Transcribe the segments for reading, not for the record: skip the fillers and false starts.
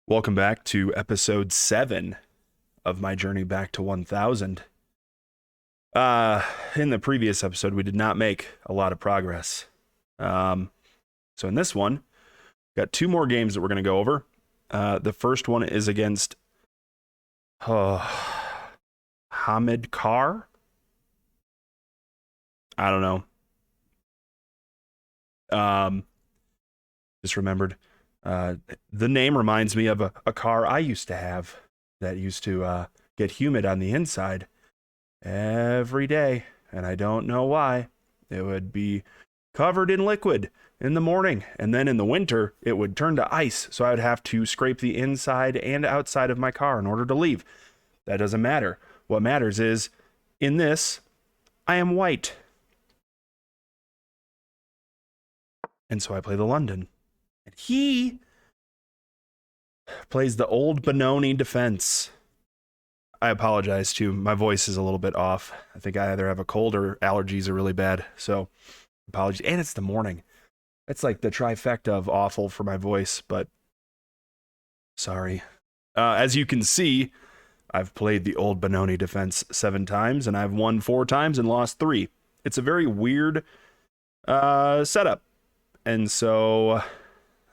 Welcome back to episode 7 of my journey back to 1000. In the previous episode, we did not make a lot of progress. So in this one, got two more games that we're going to go over. The first one is against Hamid Kar. I don't know. Just remembered. The name reminds me of a car I used to have that used to get humid on the inside every day, and I don't know why. It would be covered in liquid in the morning, and then in the winter, it would turn to ice, so I would have to scrape the inside and outside of my car in order to leave. That doesn't matter. What matters is, in this, I am white. And so I play the London. And he plays the old Benoni defense. I apologize too. My voice is a little bit off. I think I either have a cold or allergies are really bad. So apologies. And it's the morning. It's like the trifecta of awful for my voice, but sorry. As you can see, I've played the old Benoni defense 7 times, and I've won 4 times and lost 3. It's a very weird setup. And so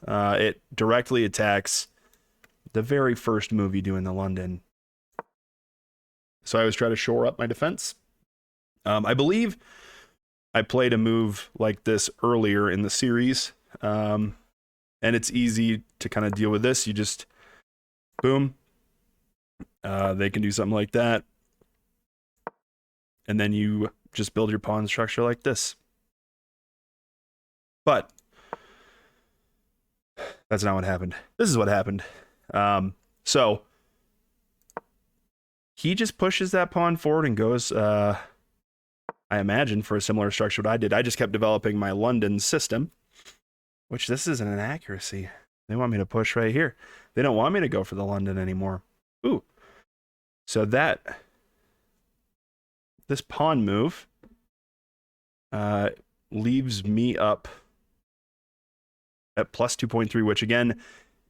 it directly attacks the very first move you do in the London. So I always try to shore up my defense. I believe I played a move like this earlier in the series. And it's easy to kind of deal with this. You just, boom. They can do something like that. And then you just build your pawn structure like this. But that's not what happened. This is what happened. So he just pushes that pawn forward and goes, I imagine, for a similar structure to what I did. I just kept developing my London system, which this isn't an accuracy. They want me to push right here. They don't want me to go for the London anymore. Ooh. So this pawn move leaves me up at plus 2.3, which again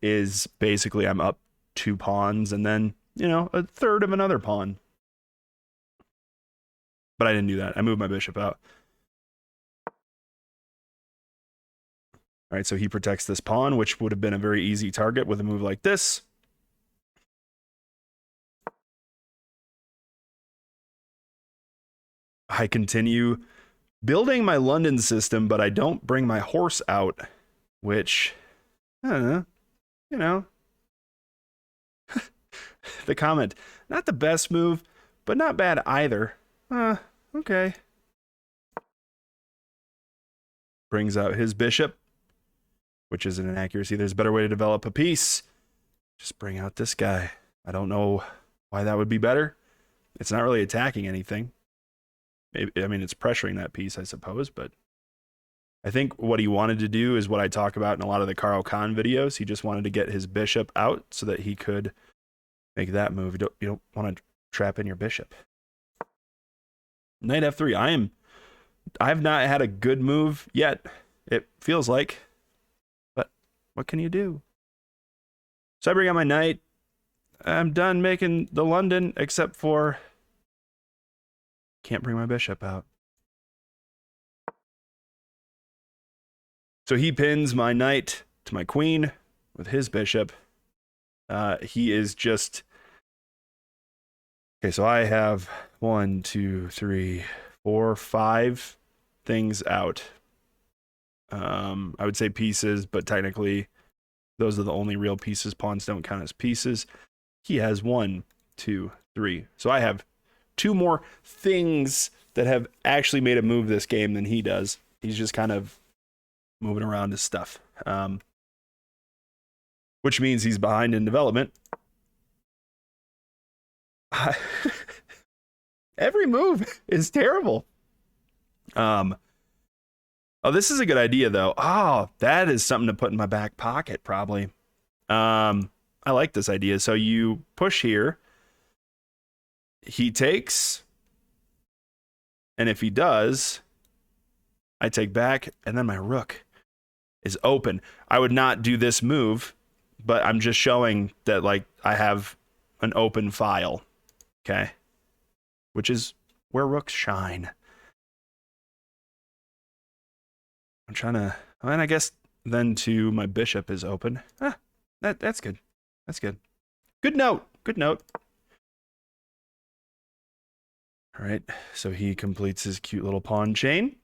is basically I'm up 2 pawns and then, a third of another pawn. But I didn't do that. I moved my bishop out. All right, so he protects this pawn, which would have been a very easy target with a move like this. I continue building my London system, but I don't bring my horse out, which, I don't know, the comment, not the best move, but not bad either. Okay. Brings out his bishop, which is an inaccuracy. There's a better way to develop a piece. Just bring out this guy. I don't know why that would be better. It's not really attacking anything. I mean, it's pressuring that piece, I suppose, but I think what he wanted to do is what I talk about in a lot of the Carl Khan videos. He just wanted to get his bishop out so that he could make that move. You don't want to trap in your bishop. Knight f3. I've not had a good move yet, it feels like. But what can you do? So I bring out my knight. I'm done making the London, except for can't bring my bishop out. So he pins my knight to my queen with his bishop. He is just... Okay, so I have 1, 2, 3, 4, 5 things out. I would say pieces, but technically those are the only real pieces. Pawns don't count as pieces. He has 1, 2, 3. So I have 2 more things that have actually made a move this game than he does. He's just kind of moving around his stuff, which means he's behind in development. Every move is terrible. Oh, this is a good idea though. Oh, that is something to put in my back pocket probably. I like this idea. So you push here. He takes, and if he does, I take back, and then my rook is open. I would not do this move but I'm just showing that like I have an open file, okay? Which is where rooks shine. I'm trying to, and I guess then too, my bishop is open. That's good. That's good. Good note. Good note. All right, so he completes his cute little pawn chain.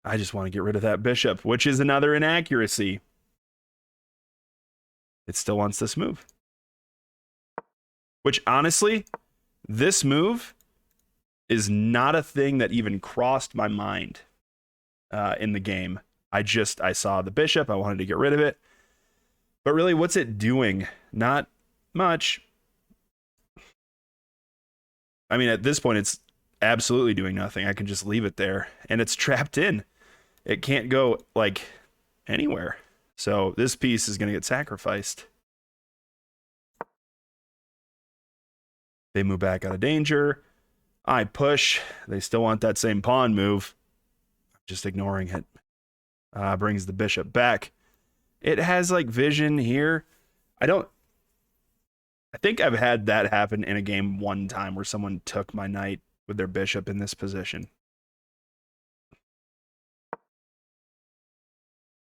I just want to get rid of that bishop, which is another inaccuracy. It still wants this move. Which, honestly, this move is not a thing that even crossed my mind in the game. I saw the bishop. I wanted to get rid of it. But really, what's it doing? Not much. I mean, at this point, it's absolutely doing nothing. I can just leave it there. And it's trapped in. It can't go, like, anywhere. So this piece is going to get sacrificed. They move back out of danger. I push. They still want that same pawn move. Just ignoring it. Brings the bishop back. It has, like, vision here. I think I've had that happen in a game one time where someone took my knight with their bishop in this position.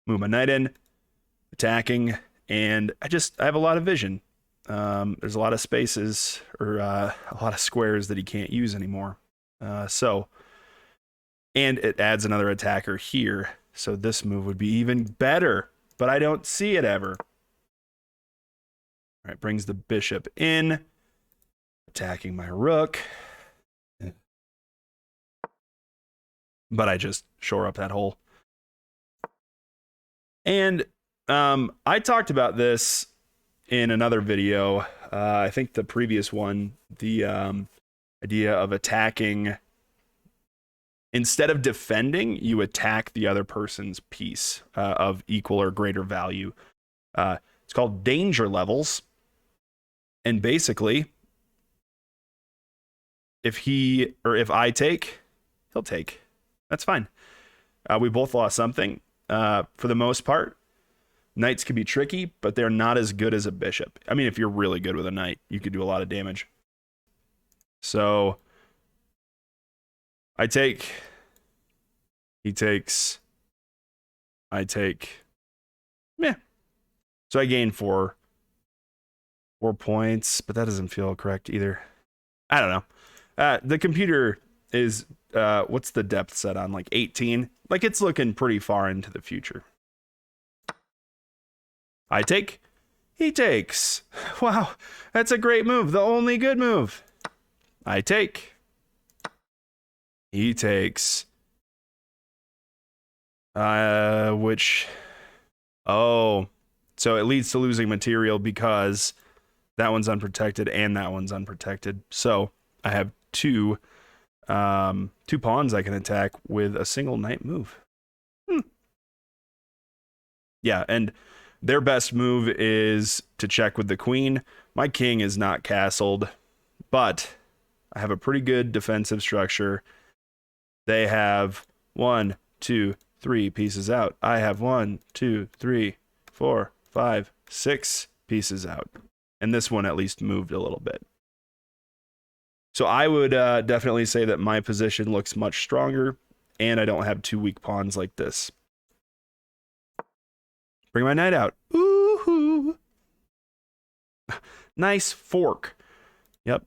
Move my knight in, attacking, and I have a lot of vision. There's a lot of spaces or a lot of squares that he can't use anymore. And it adds another attacker here. So this move would be even better, but I don't see it ever. All right, brings the bishop in, attacking my rook. But I just shore up that hole. And I talked about this in another video. I think the previous one, the idea of attacking. Instead of defending, you attack the other person's piece of equal or greater value. It's called danger levels. And basically, if I take, he'll take. That's fine. We both lost something. For the most part, knights can be tricky, but they're not as good as a bishop. I mean, if you're really good with a knight, you could do a lot of damage. So I take, he takes, I take, meh. So I gain 4 points, but that doesn't feel correct either. I don't know. The computer is, what's the depth set on? Like 18? Like it's looking pretty far into the future. I take, he takes. Wow, that's a great move. The only good move. I take, he takes. So it leads to losing material because that one's unprotected and that one's unprotected. So I have two pawns I can attack with a single knight move. Yeah, and their best move is to check with the queen. My king is not castled, but I have a pretty good defensive structure. They have 1, 2, 3 pieces out. I have 1, 2, 3, 4, 5, 6 pieces out. And this one at least moved a little bit. So I would definitely say that my position looks much stronger, and I don't have 2 weak pawns like this. Bring my knight out. Ooh-hoo. Nice fork. Yep.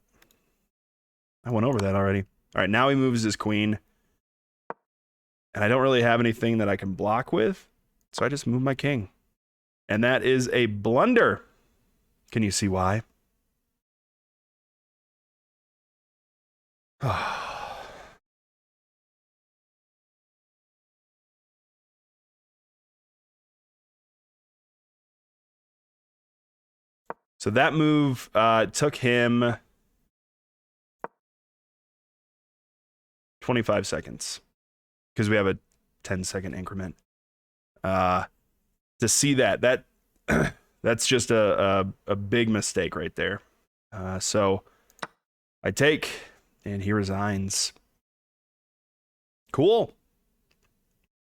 I went over that already. All right, now he moves his queen. And I don't really have anything that I can block with, so I just move my king. And that is a blunder. Can you see why? So that move took him 25 seconds because we have a 10-second increment. To see that that's just a big mistake right there. So I take, and he resigns. Cool.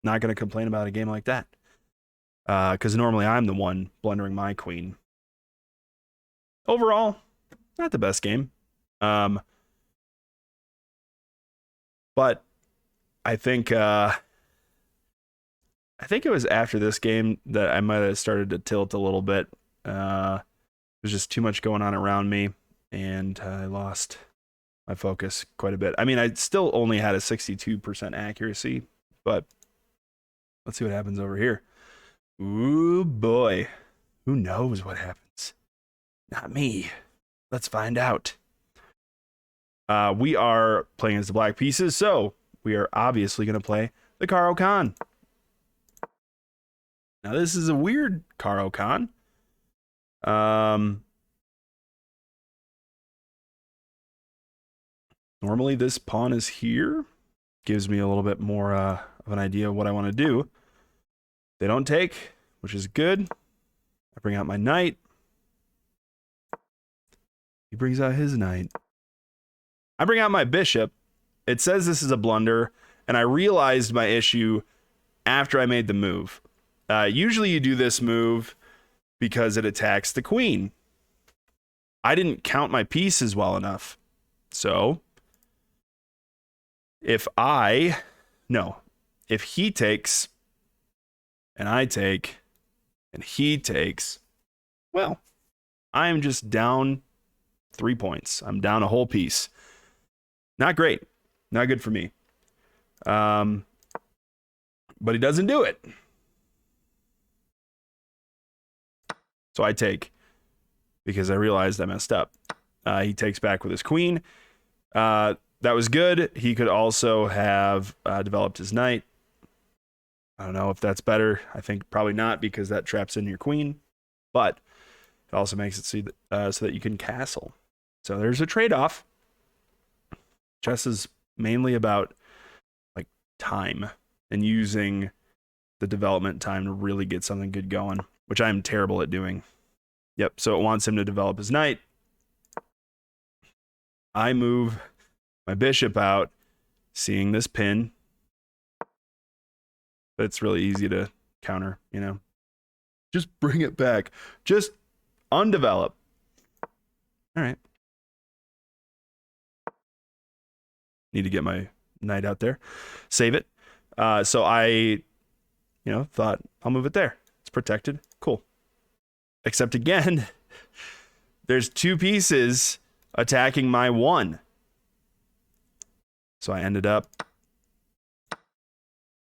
Not going to complain about a game like that. because normally I'm the one blundering my queen. Overall, not the best game. But I think it was after this game that I might have started to tilt a little bit. There's just too much going on around me, and I lost my focus quite a bit. I mean, I still only had a 62% accuracy, but let's see what happens over here. Ooh, boy. Who knows what happens? Not me. Let's find out. We are playing as the black pieces, so we are obviously going to play the Caro Kann. Now, this is a weird Caro Kann. Normally, this pawn is here. Gives me a little bit more of an idea of what I want to do. They don't take, which is good. I bring out my knight. He brings out his knight. I bring out my bishop. It says this is a blunder, and I realized my issue after I made the move. Usually you do this move because it attacks the queen. I didn't count my pieces well enough. So, if he takes, and I take, and he takes, well, I'm just down 3 points. I'm down a whole piece. Not great. Not good for me. But he doesn't do it. So I take, because I realized I messed up. He takes back with his queen. That was good. He could also have developed his knight. I don't know if that's better. I think probably not, because that traps in your queen. But it also makes it so that you can castle. So there's a trade-off. Chess is mainly about like time and using the development time to really get something good going, which I'm terrible at doing. Yep, so it wants him to develop his knight. I move my bishop out, seeing this pin. But it's really easy to counter, you know. Just bring it back. Just undevelop. All right. Need to get my knight out there. Save it. So I, thought I'll move it there. It's protected. Cool. Except again, there's 2 pieces attacking my 1. So I ended up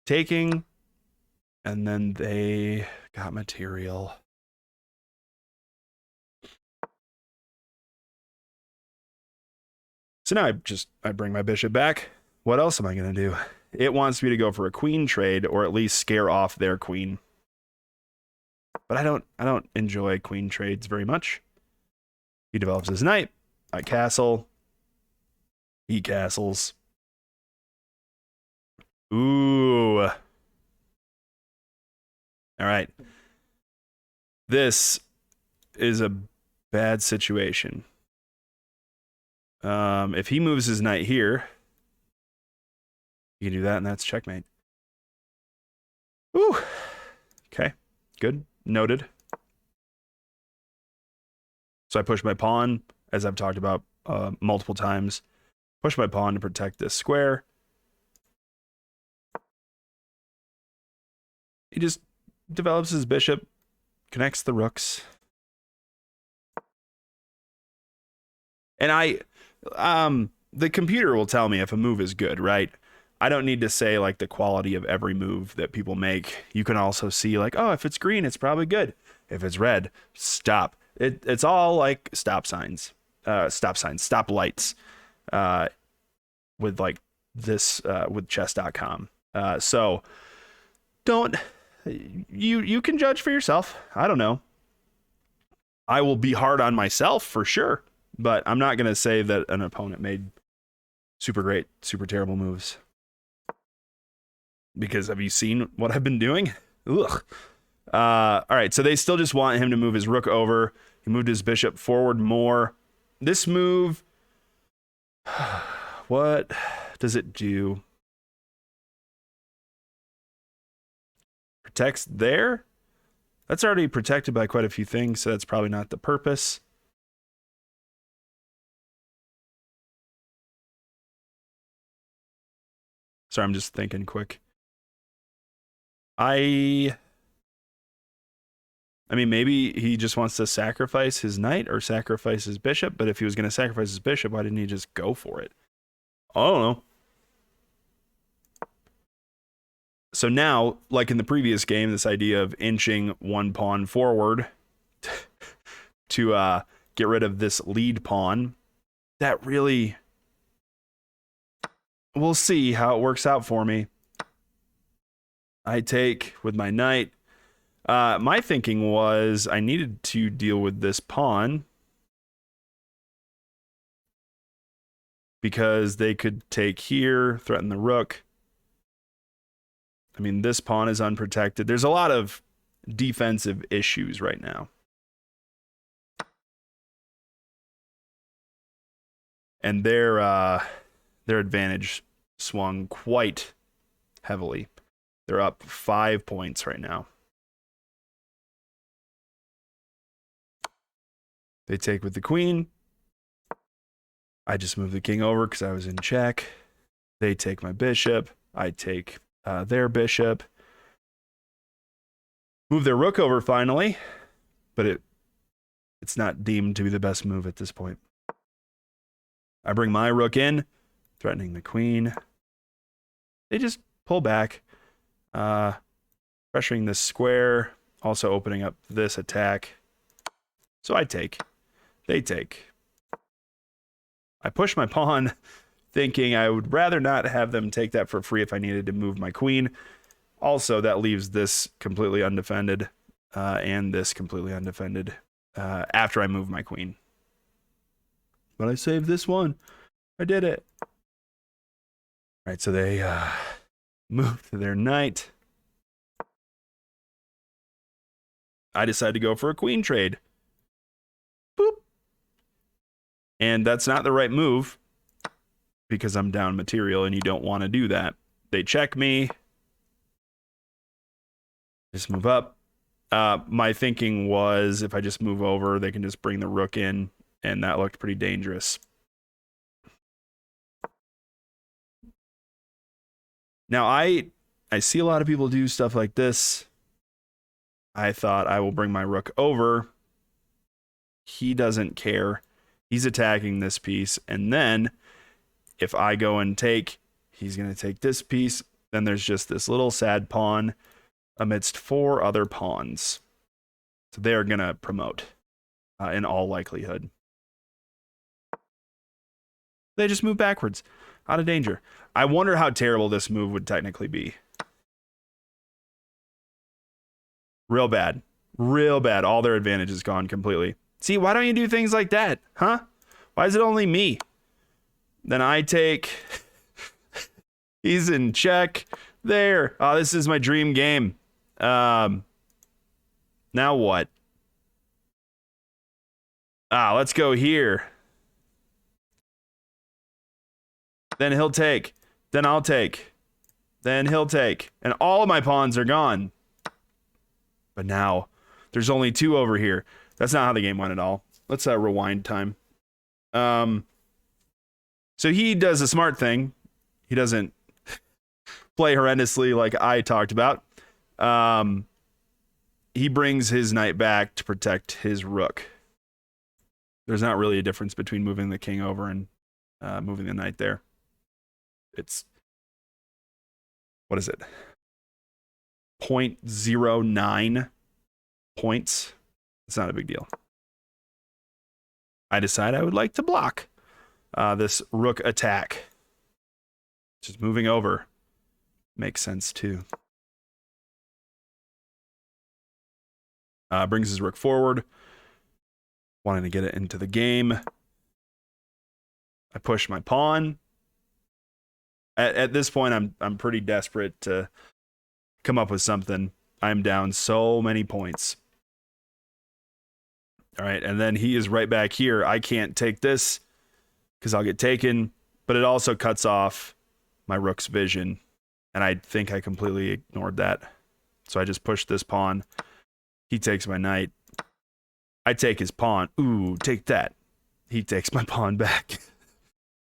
taking, and then they got material. So now I bring my bishop back. What else am I going to do? It wants me to go for a queen trade, or at least scare off their queen. But I don't enjoy queen trades very much. He develops his knight. I castle. He castles. Ooh. All right. This is a bad situation. If he moves his knight here, you can do that, and that's checkmate. Ooh. Okay. Good. Noted. So I push my pawn, as I've talked about multiple times. Push my pawn to protect this square. He just develops his bishop, connects the rooks. And the computer will tell me if a move is good, right? I don't need to say like the quality of every move that people make. You can also see like, oh, if it's green, it's probably good. If it's red, stop. It's all like stop lights, with like this, with chess.com. So don't, you can judge for yourself. I don't know. I will be hard on myself for sure, but I'm not going to say that an opponent made super great, super terrible moves. Because have you seen what I've been doing? Ugh. All right, so they still just want him to move his rook over. He moved his bishop forward more. This move, what does it do? Protects there. That's already protected by quite a few things, so that's probably not the purpose. Sorry, I'm just thinking quick. I mean, maybe he just wants to sacrifice his knight or sacrifice his bishop, but if he was going to sacrifice his bishop, why didn't he just go for it? I don't know. So now, like in the previous game, this idea of inching one pawn forward to get rid of this lead pawn, that really... We'll see how it works out for me. I take with my knight. My thinking was I needed to deal with this pawn because they could take here, threaten the rook. I mean, this pawn is unprotected. There's a lot of defensive issues right now. And their advantage swung quite heavily. They're up 5 points right now. They take with the queen. I just move the king over because I was in check. They take my bishop. I take their bishop. Move their rook over finally, but it's not deemed to be the best move at this point. I bring my rook in, threatening the queen. They just pull back, pressuring this square, also opening up this attack. So I take. They take. I push my pawn, thinking I would rather not have them take that for free if I needed to move my queen. Also, that leaves this completely undefended and this completely undefended after I move my queen. But I saved this one. I did it. All right, so they move to their knight. I decide to go for a queen trade. Boop. And that's not the right move because I'm down material and you don't want to do that. They check me. Just move up. My thinking was if I just move over, they can just bring the rook in, and that looked pretty dangerous. Now, I see a lot of people do stuff like this. I thought I will bring my rook over. He doesn't care. He's attacking this piece. And then if I go and take, he's going to take this piece. Then there's just this little sad pawn amidst 4 other pawns. So they're going to promote in all likelihood. They just move backwards out of danger. I wonder how terrible this move would technically be. Real bad. Real bad. All their advantage is gone completely. See, why don't you do things like that? Huh? Why is it only me? Then I take... He's in check. There. Oh, this is my dream game. Now what? Let's go here. Then he'll take. Then I'll take. Then he'll take. And all of my pawns are gone. But now, there's only 2 over here. That's not how the game went at all. Let's rewind time. So he does a smart thing. He doesn't play horrendously like I talked about. He brings his knight back to protect his rook. There's not really a difference between moving the king over and moving the knight there. It's, what is it? 0.09 points. It's not a big deal. I decide I would like to block this rook attack. Just moving over makes sense too. Brings his rook forward, wanting to get it into the game. I push my pawn. At this point, I'm pretty desperate to come up with something. I'm down so many points. All right, and then he is right back here. I can't take this because I'll get taken, but it also cuts off my rook's vision, and I think I completely ignored that. So I just pushed this pawn. He takes my knight. I take his pawn. Ooh, take that. He takes my pawn back.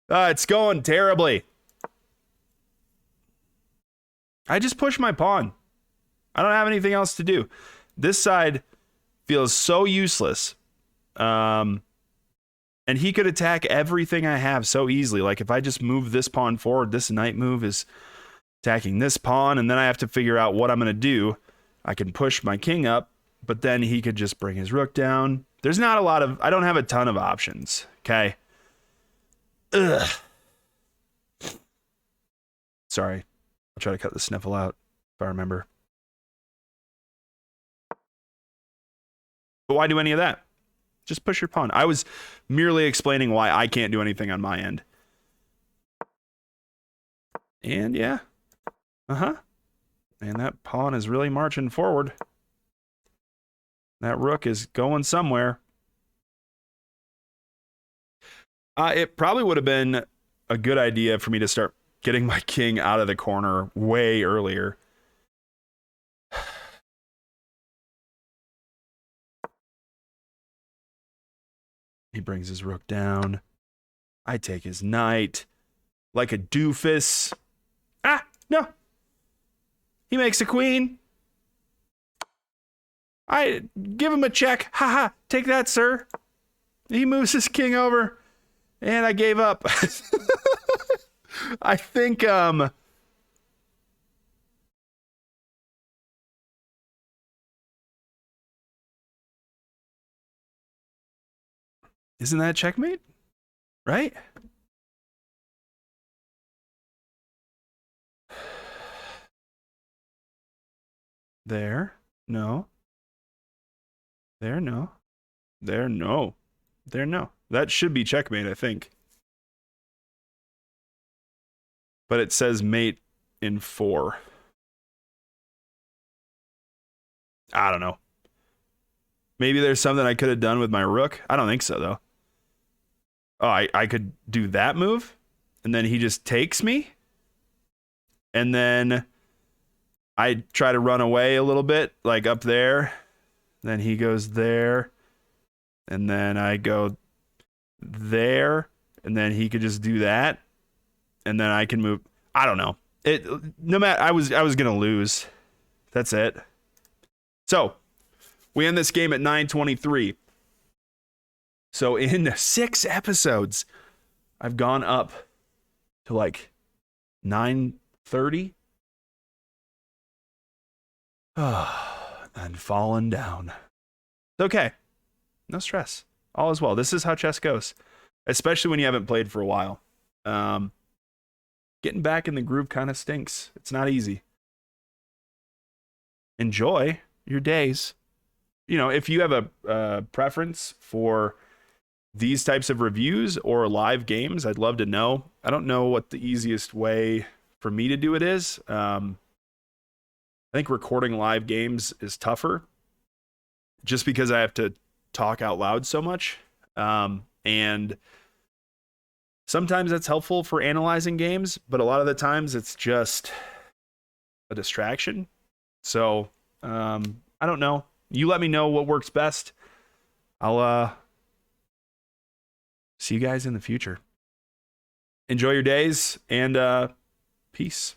It's going terribly. I just push my pawn. I don't have anything else to do. This side feels so useless. And he could attack everything I have so easily. Like if I just move this pawn forward, this knight move is attacking this pawn, and then I have to figure out what I'm going to do. I can push my king up, but then he could just bring his rook down. There's not a lot of, I don't have a ton of options, okay? Ugh. Sorry. I'll try to cut the sniffle out if I remember. But why do any of that? Just push your pawn. I was merely explaining why I can't do anything on my end. And yeah. Uh-huh. And that pawn is really marching forward. That rook is going somewhere. It probably would have been a good idea for me to start getting my king out of the corner way earlier. He brings his rook down. I take his knight like a doofus. Ah, no. He makes a queen. I give him a check. Haha, take that, sir. He moves his king over, and I gave up. I think, isn't that checkmate? Right? There. No. There, no. There, no. There, no. That should be checkmate, I think. But it says mate in 4. I don't know. Maybe there's something I could have done with my rook. I don't think so, though. Oh, I could do that move, and then he just takes me, and then I try to run away a little bit, like up there. Then he goes there, and then I go there, and then he could just do that, and then I can move. I don't know. No matter. I was gonna lose. That's it. So we end this game at 9:23. So in 6 episodes, I've gone up to like 9:30. And fallen down. It's okay. No stress. All is well. This is how chess goes, especially when you haven't played for a while. Getting back in the groove kind of stinks. It's not easy. Enjoy your days. You know, if you have a preference for these types of reviews or live games, I'd love to know. I don't know what the easiest way for me to do it is. I think recording live games is tougher just because I have to talk out loud so much. And sometimes that's helpful for analyzing games, but a lot of the times it's just a distraction. So I don't know. You let me know what works best. I'll see you guys in the future. Enjoy your days, and peace.